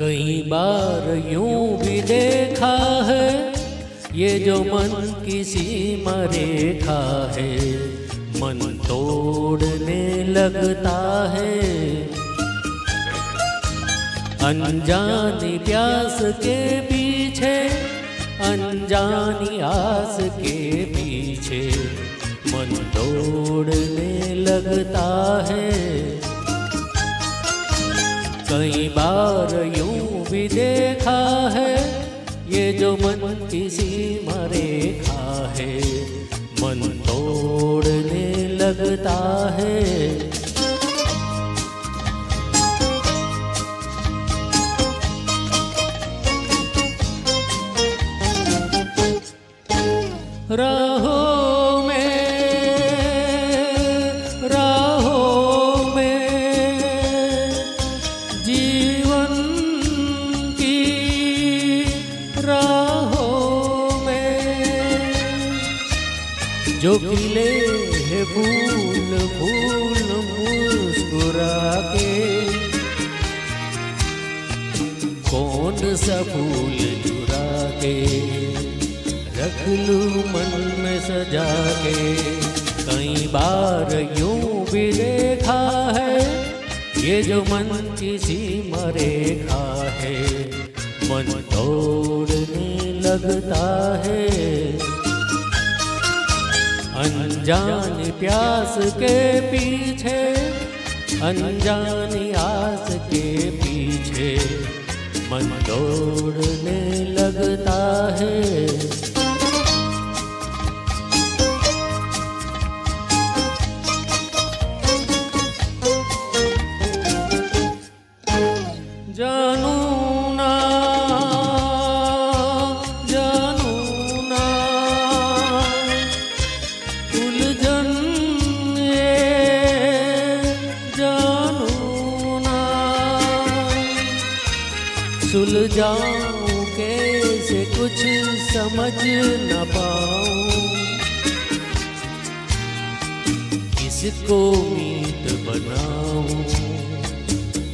कई बार यूं भी देखा है ये जो मन की सीमा रेखा है, मन तोड़ने लगता है। अनजानी प्यास के पीछे, अनजानी आस के पीछे मन तोड़ने लगता है। कई बार यूं भी देखा है ये जो मन की सीमा रेखा है, मन तोड़ने लगता है। राहों में जीवन की राहों में जो खिले हैं फूल फूल मुस्कुरा के, कौन सा फूल चुरा के रख लूं मन में सजा के। कई बार यूं भी देखा है ये जो मन की सीमा रेखा है, मन तोड़ने लगता है। अनजानी प्यास के पीछे, अनजानी आस के पीछे मन तोड़ने लगता है। जानू ना उलझन ये जानू ना, सुलझाऊं कैसे कुछ समझ न पाऊं। किसको मीत बनाऊं,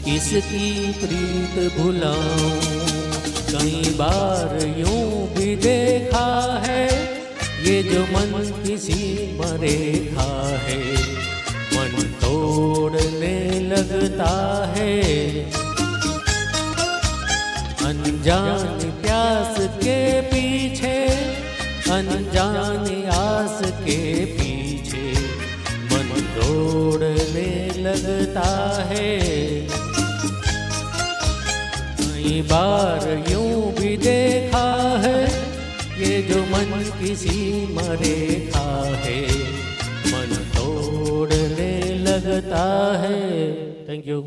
किसकी प्रीत भुलाऊं। कई बार यूं भी देखा है ये जो मन की सीमा रेखा है, मन तोड़ने लगता है। अनजानी प्यास के पीछे, अनजानी आस के पीछे मन तोड़ने लगता है। कई बार यूं भी देखा है ये जो मन की सीमा रेखा है, मन तोड़ने लगता है। Thank you.